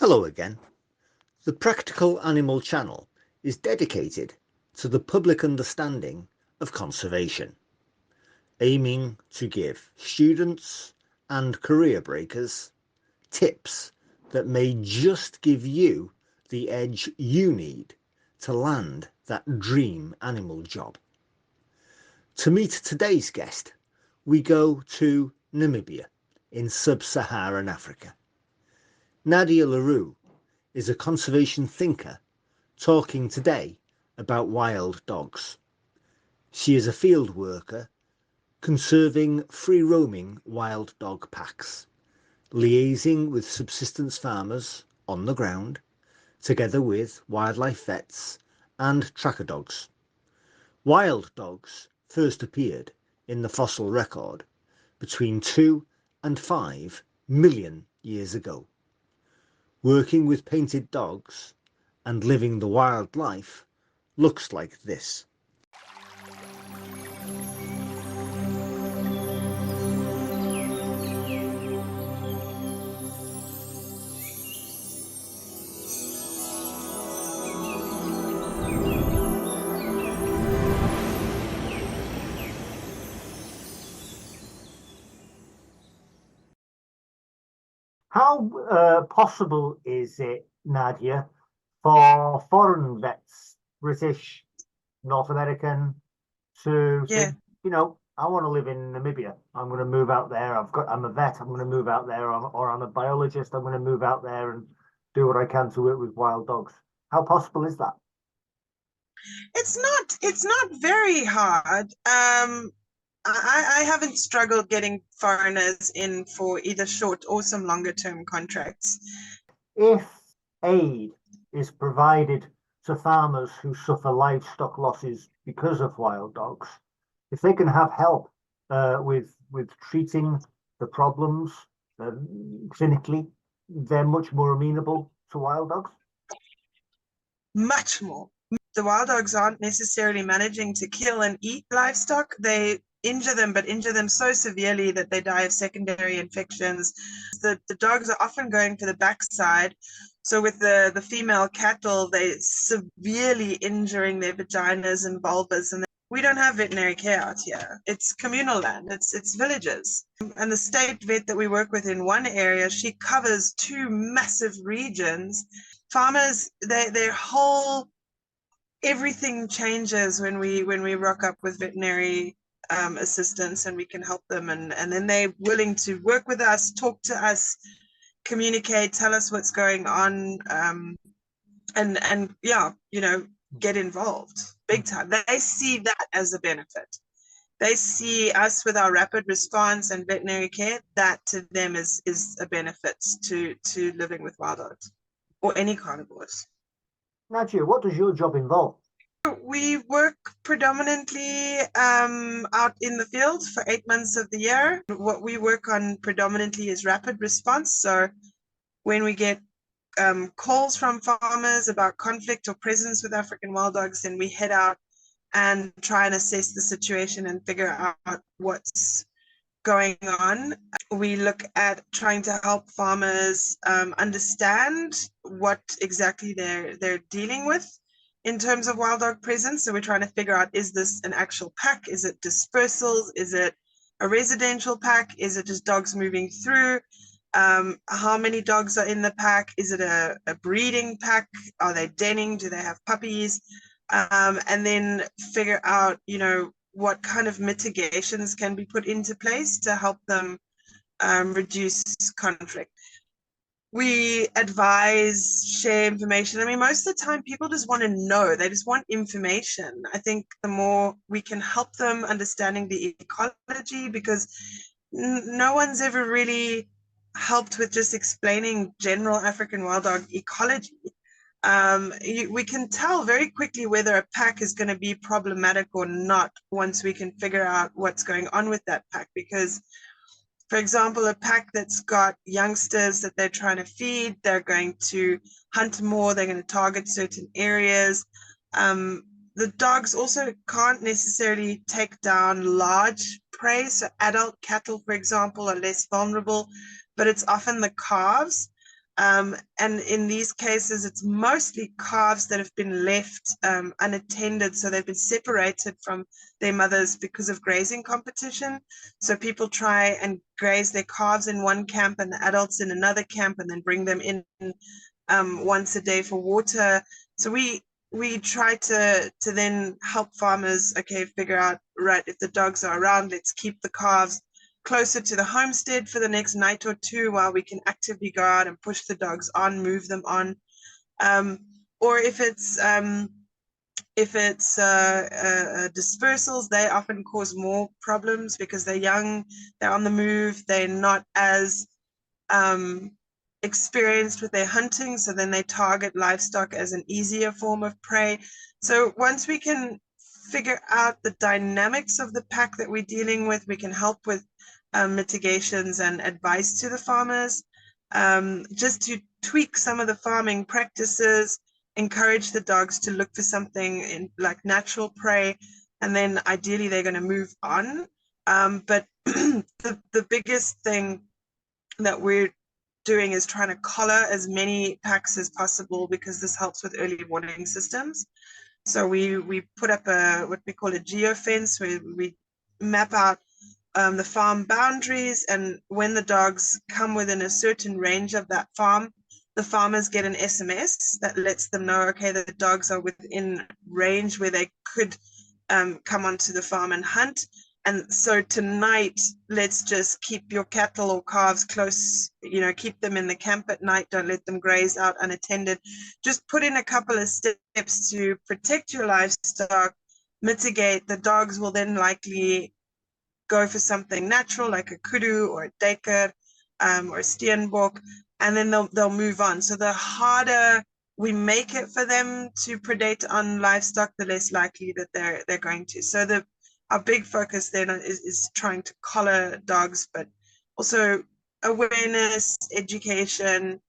Hello again. The Practical Animal Channel is dedicated to the public understanding of conservation, aiming to give students and career breakers tips that may just give you the edge you need to land that dream animal job. To meet today's guest, we go to Namibia in Sub-Saharan Africa. Nadja Le Roux is a conservation thinker talking today about wild dogs. She is a field worker conserving free-roaming wild dog packs, liaising with subsistence farmers on the ground, together with wildlife vets and tracker dogs. Wild dogs first appeared in the fossil record between 2 and 5 million years ago. Working with painted dogs and living the wild life looks like this. How possible is it, Nadja, for foreign vets, British, North American, to say, I want to live in Namibia. I'm going to move out there. I'm a vet. I'm going to move out there, or I'm a biologist. I'm going to move out there and do what I can to work with wild dogs. How possible is that? It's not very hard. I haven't struggled getting foreigners in for either short or some longer term contracts. If aid is provided to farmers who suffer livestock losses because of wild dogs, if they can have help with treating the problems clinically, they're much more amenable to wild dogs. Much more. The wild dogs aren't necessarily managing to kill and eat livestock. They injure them, but injure them so severely that they die of secondary infections. The dogs are often going for the backside. So with the female cattle, they severely injuring their vaginas and vulvas. And we don't have veterinary care out here. It's communal land. It's villages. And the state vet that we work with in one area, she covers 2 massive regions. Farmers, their whole everything changes when we rock up with veterinary assistance, and we can help them, and then they're willing to work with us, talk to us, communicate, tell us what's going on, and get involved big time. They see that as a benefit. They see us with our rapid response and veterinary care. That to them is a benefit to living with wild dogs or any carnivores. Nadja, what does your job involve? We work predominantly out in the field for 8 months of the year. What we work on predominantly is rapid response. So when we get calls from farmers about conflict or presence with African wild dogs, then we head out and try and assess the situation and figure out what's going on. We look at trying to help farmers understand what exactly they're dealing with in terms of wild dog presence. So we're trying to figure out, is this an actual pack? Is it dispersals? Is it a residential pack? Is it just dogs moving through? How many dogs are in the pack? Is it a breeding pack? Are they denning? Do they have puppies? And then figure out, what kind of mitigations can be put into place to help them reduce conflict. We advise, share information. I mean, most of the time people just want to know. They just want information. I think the more we can help them understanding the ecology, because no one's ever really helped with just explaining general African wild dog ecology. We can tell very quickly whether a pack is going to be problematic or not once we can figure out what's going on with that pack. Because, for example, a pack that's got youngsters that they're trying to feed, they're going to hunt more, they're going to target certain areas. The dogs also can't necessarily take down large prey. So adult cattle, for example, are less vulnerable, but it's often the calves. And in these cases, it's mostly calves that have been left unattended. So they've been separated from their mothers because of grazing competition. So people try and graze their calves in one camp and the adults in another camp, and then bring them in once a day for water. So we try to then help farmers, okay, figure out, right, if the dogs are around, let's keep the calves closer to the homestead for the next night or two while we can actively go out and push the dogs on, move them on. Or if it's dispersals, they often cause more problems because they're young, they're on the move, they're not as experienced with their hunting, so then they target livestock as an easier form of prey. So once we can figure out the dynamics of the pack that we're dealing with, we can help with mitigations and advice to the farmers, just to tweak some of the farming practices, encourage the dogs to look for something in like natural prey, and then ideally they're going to move on. But the biggest thing that we're doing is trying to collar as many packs as possible, because this helps with early warning systems. So we put up what we call a geofence, where we map out the farm boundaries, and when the dogs come within a certain range of that farm, the farmers get an SMS that lets them know, okay, the dogs are within range where they could come onto the farm and hunt. And so tonight, let's just keep your cattle or calves close, keep them in the camp at night. Don't let them graze out unattended. Just put in a couple of steps to protect your livestock, mitigate. The dogs will then likely go for something natural like a kudu or a deker or a steenbok, and then they'll move on. So the harder we make it for them to predate on livestock, the less likely that they're going to. So our big focus then is trying to collar dogs, but also awareness, education,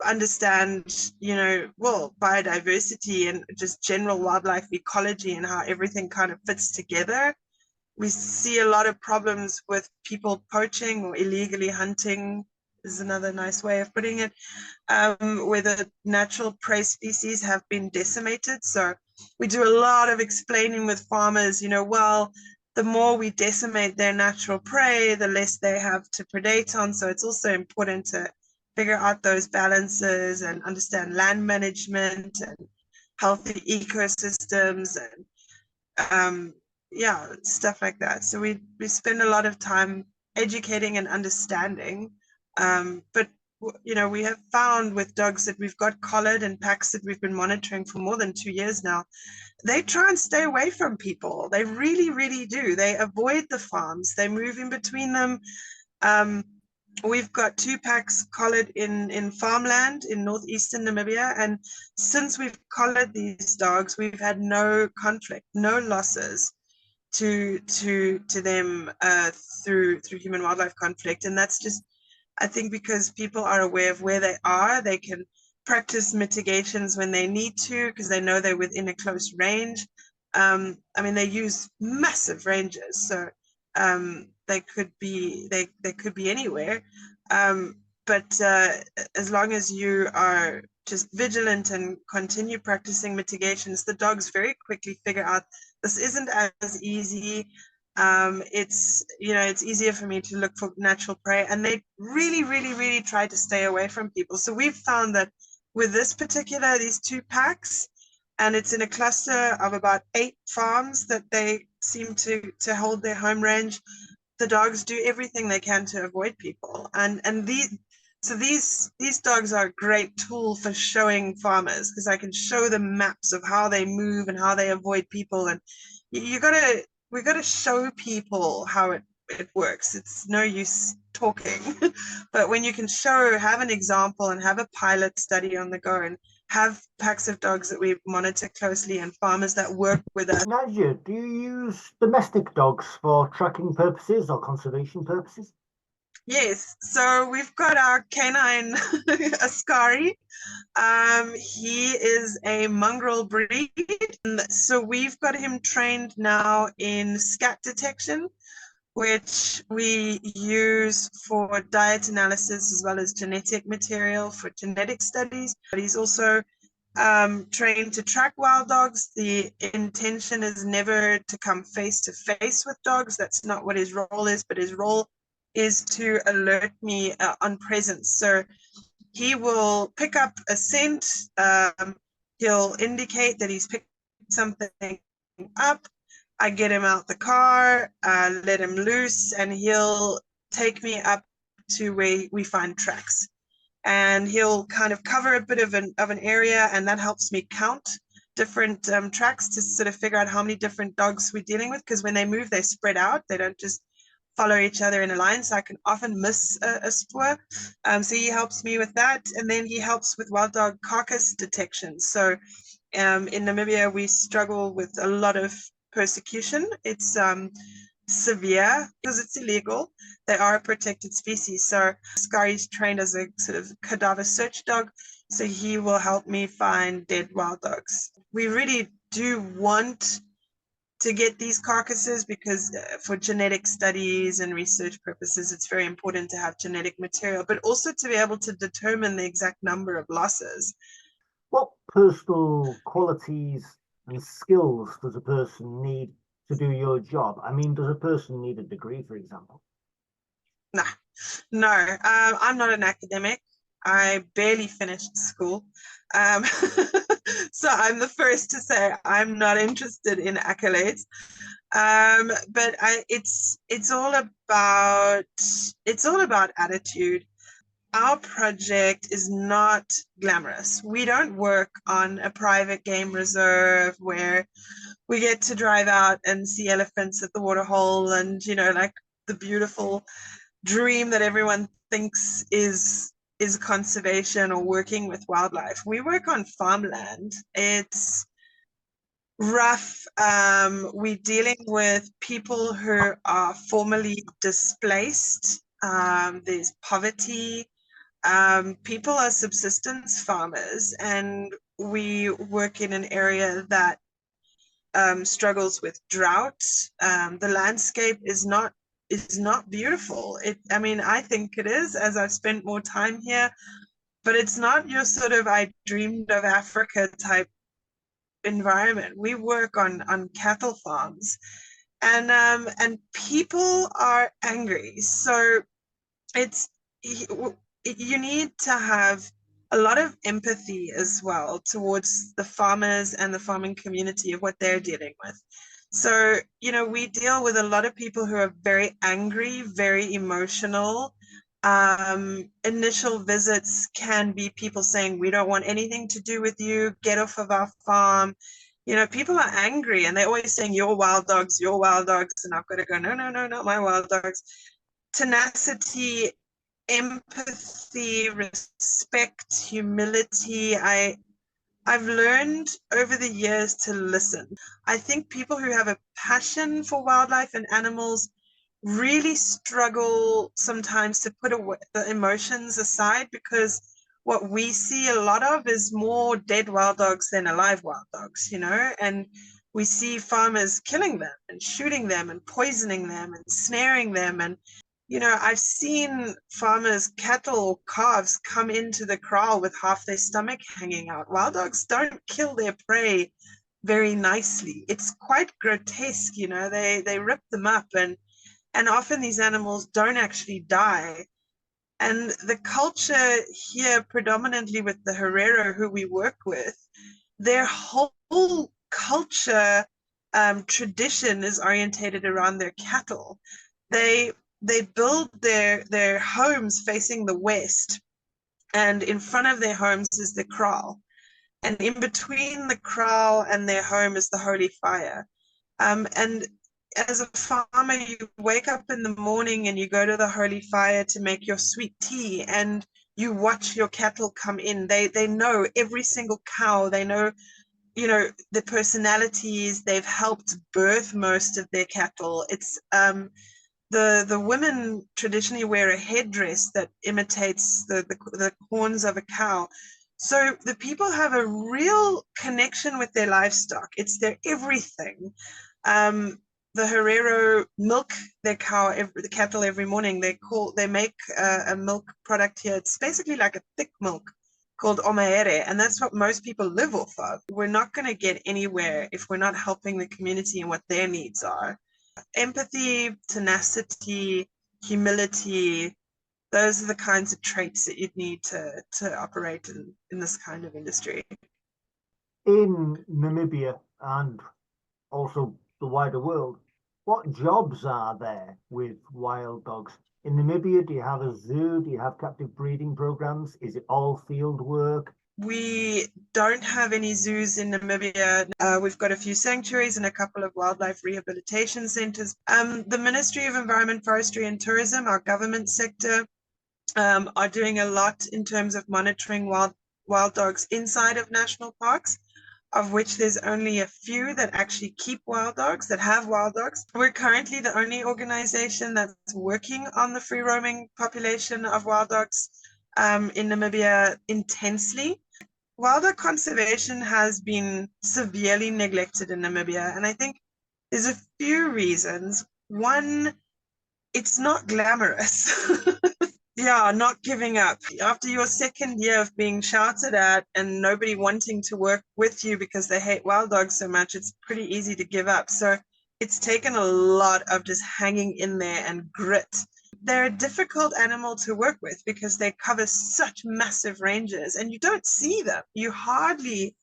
understand, biodiversity and just general wildlife ecology and how everything kind of fits together. We see a lot of problems with people poaching or illegally hunting, is another nice way of putting it, where the natural prey species have been decimated. So we do a lot of explaining with farmers, well, the more we decimate their natural prey, the less they have to predate on. So it's also important to figure out those balances and understand land management and healthy ecosystems and stuff like that. So we spend a lot of time educating and understanding, but we have found with dogs that we've got collared and packs that we've been monitoring for more than 2 years now, they try and stay away from people. They really, really do. They avoid the farms. They move in between them. We've got 2 packs collared in farmland in northeastern Namibia, and since we've collared these dogs, we've had no conflict, no losses to them through human wildlife conflict. And that's just, I think, because people are aware of where they are. They can practice mitigations when they need to, because they know they're within a close range. They use massive ranges, so they could be anywhere. But as long as you are just vigilant and continue practicing mitigations, the dogs very quickly figure out this isn't as easy. It's easier for me to look for natural prey, and they really, really, really try to stay away from people. So we've found that with these 2 packs, and it's in a cluster of about 8 farms that they seem to hold their home range, the dogs do everything they can to avoid people. And these dogs are a great tool for showing farmers, because I can show them maps of how they move and how they avoid people. And we got to show people how it works. It's no use talking, but when you can have an example and have a pilot study on the go and have packs of dogs that we monitor closely and farmers that work with us. Nadja, do you use domestic dogs for tracking purposes or conservation purposes? Yes, so we've got our canine Ascari. He is a mongrel breed. So we've got him trained now in scat detection. which we use for diet analysis as well as genetic material for genetic studies. But he's also trained to track wild dogs. The intention is never to come face to face with dogs. That's not what his role is, but his role is to alert me on presence. So he will pick up a scent. He'll indicate that he's picked something up. I get him out the car, let him loose, and he'll take me up to where we find tracks. And he'll kind of cover a bit of an area, and that helps me count different tracks to sort of figure out how many different dogs we're dealing with, because when they move, they spread out. They don't just follow each other in a line, so I can often miss a spoor. So he helps me with that, and then he helps with wild dog carcass detection. So in Namibia, we struggle with a lot of persecution. It's severe because it's illegal. They are a protected species. So Scari's trained as a sort of cadaver search dog, so he will help me find dead wild dogs. We really do want to get these carcasses because for genetic studies and research purposes, it's very important to have genetic material, but also to be able to determine the exact number of losses. What personal qualities and skills does a person need to do your job? I mean, does a person need a degree, for example? No, I'm not an academic. I barely finished school. So I'm the first to say I'm not interested in accolades. But it's all about attitude. Our project is not glamorous. We don't work on a private game reserve where we get to drive out and see elephants at the waterhole and, like the beautiful dream that everyone thinks is conservation or working with wildlife. We work on farmland. It's rough. We're dealing with people who are formerly displaced. There's poverty. People are subsistence farmers, and we work in an area that struggles with drought. The landscape is not beautiful. I think it is, as I've spent more time here, but it's not your sort of I dreamed of Africa type environment. We work on cattle farms, and people are angry. So it's you need to have a lot of empathy as well towards the farmers and the farming community of what they're dealing with. So, we deal with a lot of people who are very angry, very emotional. Initial visits can be people saying, we don't want anything to do with you, get off of our farm. People are angry and they're always saying, your wild dogs, your wild dogs. And I've got to go, no, no, no, not my wild dogs. Tenacity, empathy, respect, humility. I've learned over the years to listen. I think people who have a passion for wildlife and animals really struggle sometimes to put the emotions aside, because what we see a lot of is more dead wild dogs than alive wild dogs, and we see farmers killing them and shooting them and poisoning them and snaring them. And I've seen farmers' cattle or calves come into the kraal with half their stomach hanging out. Wild dogs don't kill their prey very nicely. It's quite grotesque, they rip them up, and often these animals don't actually die. And the culture here, predominantly with the Herero who we work with, their whole culture tradition is orientated around their cattle. They build their homes facing the west, and in front of their homes is the kraal, and in between the kraal and their home is the holy fire. And as a farmer, you wake up in the morning and you go to the holy fire to make your sweet tea, and you watch your cattle come in. They know every single cow. They know the personalities. They've helped birth most of their cattle. It's the women traditionally wear a headdress that imitates the horns of a cow. So the people have a real connection with their livestock. It's their everything. the Herero milk their the cattle every morning. They make a milk product here. It's basically like a thick milk called omaere, and that's what most people live off of. We're not going to get anywhere if we're not helping the community and what their needs are. Empathy, tenacity, humility, those are the kinds of traits that you'd need to operate in this kind of industry. In Namibia and also the wider world, what jobs are there with wild dogs? In Namibia, do you have a zoo? Do you have captive breeding programs? Is it all field work? We don't have any zoos in Namibia. We've got a few sanctuaries and a couple of wildlife rehabilitation centers. The Ministry of Environment, Forestry and Tourism, our government sector, are doing a lot in terms of monitoring wild dogs inside of national parks, of which there's only a few that actually keep wild dogs, that have wild dogs. We're currently the only organization that's working on the free roaming population of wild dogs in Namibia intensely. Wild dog conservation has been severely neglected in Namibia, and I think there's a few reasons. One, it's not glamorous. Yeah, not giving up. After your second year of being shouted at and nobody wanting to work with you because they hate wild dogs so much, it's pretty easy to give up. So it's taken a lot of just hanging in there and grit. They're a difficult animal to work with because they cover such massive ranges and you don't see them. You hardly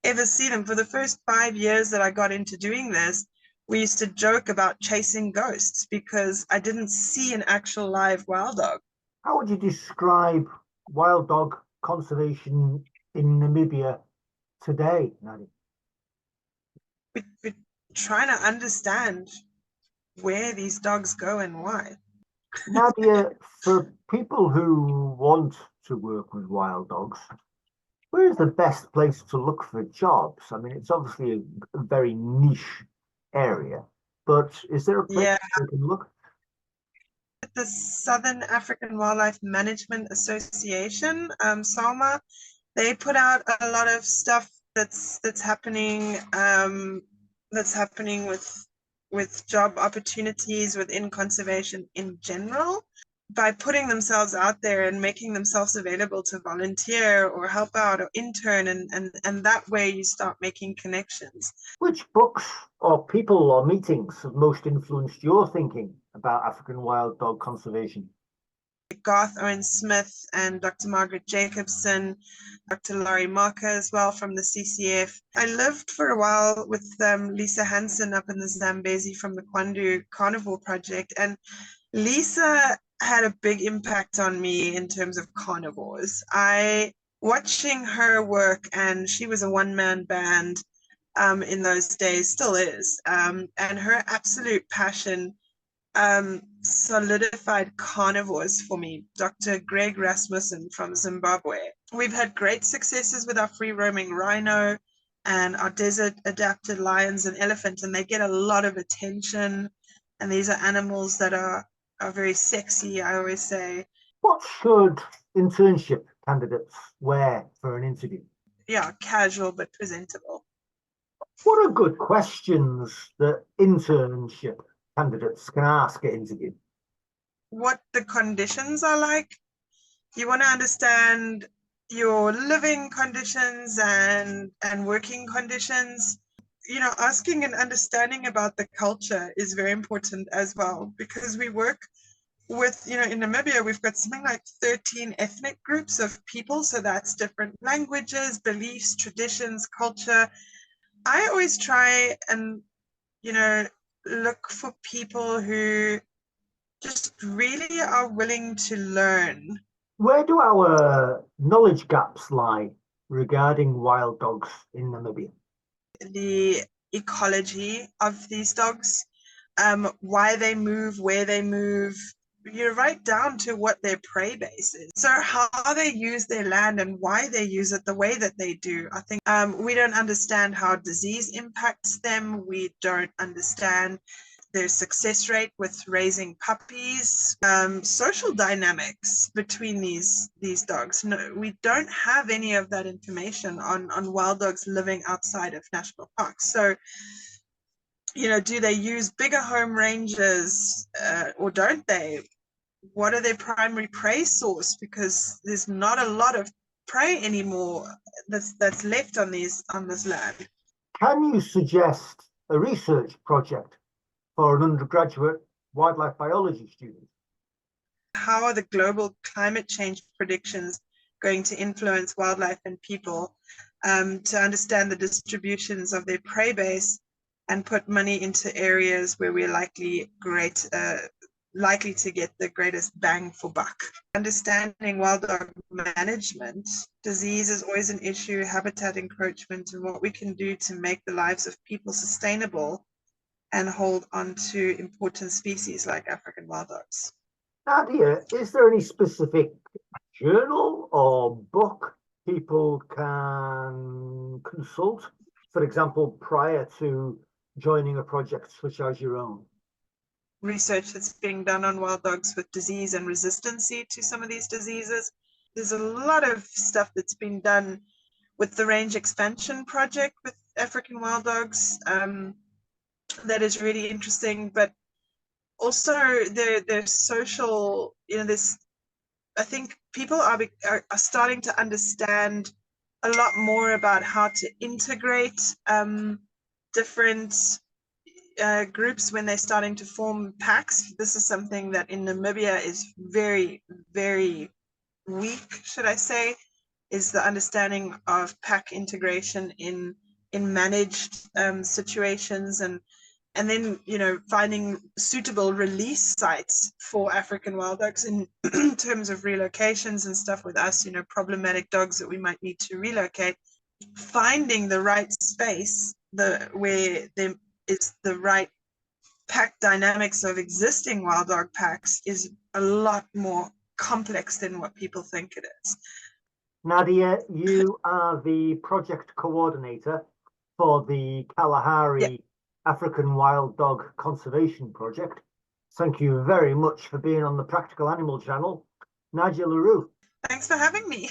ever see them. For the first 5 years that I got into doing this, we used to joke about chasing ghosts because I didn't see an actual live wild dog. How would you describe wild dog conservation in Namibia today, Maddie? We're trying to understand where these dogs go and why. Nadia, for people who want to work with wild dogs, where is the best place to look for jobs? I mean, it's obviously a very niche area, but is there a place where you can look? The Southern African Wildlife Management Association, SALMA, they put out a lot of stuff that's happening with job opportunities within conservation in general. By putting themselves out there and making themselves available to volunteer or help out or intern, and that way you start making connections. Which books or people or meetings have most influenced your thinking about African wild dog conservation? Garth Owen Smith and Dr. Margaret Jacobson, Dr. Laurie Marker as well from the CCF. I lived for a while with Lisa Hansen up in the Zambezi from the Kwandu Carnivore Project, and Lisa had a big impact on me in terms of carnivores. Watching her work, and she was a one-man band in those days, still is, and her absolute passion solidified carnivores for me. Dr. Greg Rasmussen from Zimbabwe. We've had great successes with our free roaming rhino and our desert adapted lions and elephants, and they get a lot of attention. And these are animals that are very sexy, I always say. What should internship candidates wear for an interview? Yeah, casual but presentable. What are good questions that internship candidates can ask at interview? What the conditions are like. You want to understand your living conditions and working conditions. You know, asking and understanding about the culture is very important as well, because we work with, you know, in Namibia, we've got something like 13 ethnic groups of people. So that's different languages, beliefs, traditions, culture. I always try and, you know, look for people who just really are willing to learn. Where do our knowledge gaps lie regarding wild dogs in Namibia? The ecology of these dogs, why they move, where they move, you're right down to what their prey base is. So how they use their land and why they use it the way that they do. I think we don't understand how disease impacts them. We don't understand their success rate with raising puppies, social dynamics between these dogs. No, we don't have any of that information on wild dogs living outside of national parks. So do they use bigger home ranges or don't they? What are their primary prey source? Because there's not a lot of prey anymore that's left on this land. Can you suggest a research project for an undergraduate wildlife biology student? How are the global climate change predictions going to influence wildlife and people, to understand the distributions of their prey base and put money into areas where we're likely to get the greatest bang for buck. Understanding wild dog management, disease is always an issue, habitat encroachment, and what we can do to make the lives of people sustainable and hold on to important species like African wild dogs. Nadia, is there any specific journal or book people can consult, for example, prior to joining a project such as your own? Research that's being done on wild dogs with disease and resistancy to some of these diseases. There's a lot of stuff that's been done with the range expansion project with African wild dogs, that is really interesting, but also the social, I think people are starting to understand a lot more about how to integrate different groups when they're starting to form packs. This is something that in Namibia is very, very weak, should I say, is the understanding of pack integration in managed situations, and then finding suitable release sites for African wild dogs in terms of relocations and stuff with us, problematic dogs that we might need to relocate. Finding the right space where there is the right pack dynamics of existing wild dog packs is a lot more complex than what people think it is. Nadia, you are the project coordinator for the Kalahari African Wild Dog Conservation Project. Thank you very much for being on the Practical Animal Channel. Nadja Le Roux. Thanks for having me.